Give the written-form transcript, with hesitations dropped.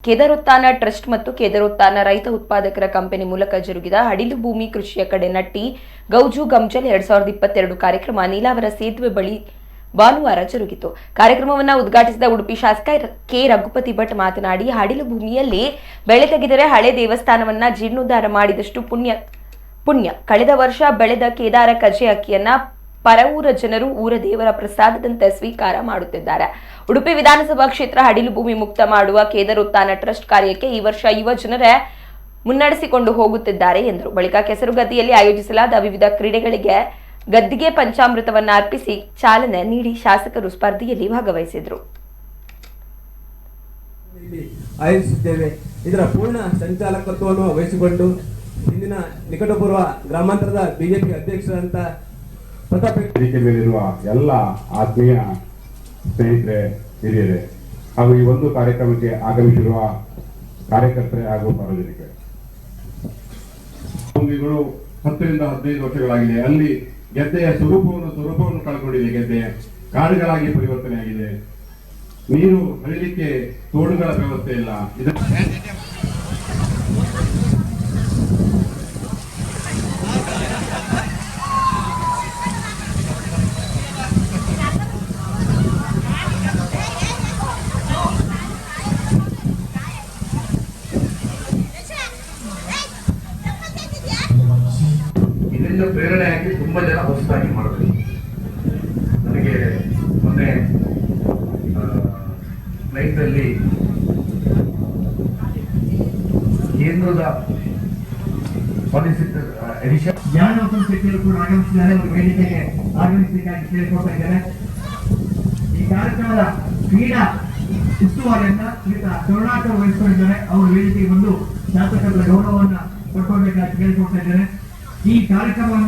ಕೇದಾರೋತ್ಥಾನ trust ಮತ್ತು ಕೇದಾರೋತ್ಥಾನ ರೈತ ಉತ್ಪಾದಕರ ಕಂಪನಿ ಮೂಲಕ ಜರುಗಿದ ಹಡಿಲು ಭೂಮಿ ಕೃಷಿಯ ಕಡೆ ನಟ್ಟಿ ಗೌಜು ಗಂಜಲ್ 2022 ಕಾರ್ಯಕ್ರಮ ನೀಲಾವರ ಸೇತುವೆ ಬಳಿ ಭಾನುವಾರ ಜರುಗಿತು. ಕಾರ್ಯಕ್ರಮವನ್ನು ಉದ್ಘಾಟಿಸಿದ ಉಡುಪಿ ಶಾಸಕ ಕೆ ರಘುಪತಿ ಭಟ್ ಮಾತನಾಡಿ, ಹಡಿಲು ಭೂಮಿಯಲ್ಲಿ ಬೆಳೆ ತೆಗೆದರೆ ಹಳೆ ದೇವಸ್ಥಾನವನ್ನ ಜೀರ್ಣೋದ್ಧಾರ ಮಾಡಿದಷ್ಟು ಪುಣ್ಯ. ಕಳೆದ ವರ್ಷ ಬೆಳೆದ ಕೇದಾರ ಕಜೆ ಅಕ್ಕಿಯನ್ನ ಪರವೂರ ಜನರು ಊರ ದೇವರ ಪ್ರಸಾದದಂತೆ ಸ್ವೀಕಾರ ಮಾಡುತ್ತಿದ್ದಾರೆ. ಉಡುಪಿ ವಿಧಾನಸಭಾ ಕ್ಷೇತ್ರ ಹಡಿಲು ಭೂಮಿ ಮುಕ್ತ ಮಾಡುವ ಕೇದಾರೋತ್ಥಾನ ಟ್ರಸ್ಟ್ ಕಾರ್ಯಕ್ಕೆ ಈ ವರ್ಷ ಯುವ ಜನರೇ ಮುನ್ನಡೆಸಿಕೊಂಡು ಹೋಗುತ್ತಿದ್ದಾರೆ ಎಂದರು. ಬಳಿಕ ಕೆಸರುಗದ್ದಿಯಲ್ಲಿ ಆಯೋಜಿಸಲಾದ ವಿವಿಧ ಕ್ರೀಡೆಗಳಿಗೆ ಗದ್ದಿಗೆ ಪಂಚಾಮೃತವನ್ನು ಅರ್ಪಿಸಿ ಚಾಲನೆ ನೀಡಿ ಶಾಸಕರು ಸ್ಪರ್ಧೆಯಲ್ಲಿ ಭಾಗವಹಿಸಿದರು. ಆಯೋಜಿಸಿದ್ದೇವೆ. ಇದರ ಪೂರ್ಣ ಸಂಚಾಲಕತ್ವವನ್ನು ವಹಿಸಿಕೊಂಡು ಇಂದಿನ ನಿಕಟಪೂರ್ವ ಗ್ರಾಮಾಂತರದ ಬಿಜೆಪಿ ಅಧ್ಯಕ್ಷರಂತ ವೇದಿಕೆ ಮೇಲಿರುವ ಎಲ್ಲ ಆತ್ಮೀಯ ಸ್ನೇಹಿತರೆ, ಹಿರಿಯರೇ ಹಾಗೂ ಈ ಒಂದು ಕಾರ್ಯಕ್ರಮಕ್ಕೆ ಆಗಮಿಸಿರುವ ಕಾರ್ಯಕರ್ತರೇ ಹಾಗೂ ಸಾರ್ವಜನಿಕರೇ, 10 ರಿಂದ 15 ವರ್ಷಗಳಾಗಿದೆ. ಅಲ್ಲಿ ಗೆದ್ದೆಯ ಸ್ವರೂಪವನ್ನು ಕಳ್ಕೊಂಡಿದೆ. ಗೆದ್ದೆ ಕಾಡುಗಳಾಗಿ ಪರಿವರ್ತನೆಯಾಗಿದೆ. ನೀರು ಹರಿಲಿಕ್ಕೆ ತೋಡುಗಳ ವ್ಯವಸ್ಥೆ ಇಲ್ಲ. ಇದರಿಂದ ಪ್ರೇರಣೆಯಾಗಿ ತುಂಬಾ ಜನ ಹೊಸದಾಗಿ ಮಾಡಬೇಕು. ನನಗೆ ಮೊನ್ನೆ ನೈಟಲ್ಲಿ ಕೇಂದ್ರದ ಎಡಿಷನ್ ಜ್ಞಾನೋತ್ಸವ ಸಚಿವರು ಕೂಡ ಆಗಮಿಸಿದ್ದಾರೆ. ಅವರು ವೇದಿಕೆಗೆ ಆಗಮಿಸಬೇಕಾಗಿ ಕೇಳಿಕೊಳ್ತಾ ಇದ್ದಾರೆ. ಈ ಕಾರ್ಯಕ್ರಮದ ಕ್ರೀಡಾ ಉಸ್ತುವಾರಿಯನ್ನ ಕರುಣಾಕರ್ ವಹಿಸಿಕೊಂಡಿದ್ದಾರೆ. ಅವರು ವೇದಿಕೆಗೆ ಬಂದು ಶಾಸಕರ ಗೌರವವನ್ನ ಕೊಟ್ಕೊಳ್ಬೇಕಾಗಿ ಕೇಳಿಕೊಳ್ತಾ ಇದ್ದಾರೆ. ಈ ಕಾರ್ಯಕ್ರಮವನ್ನು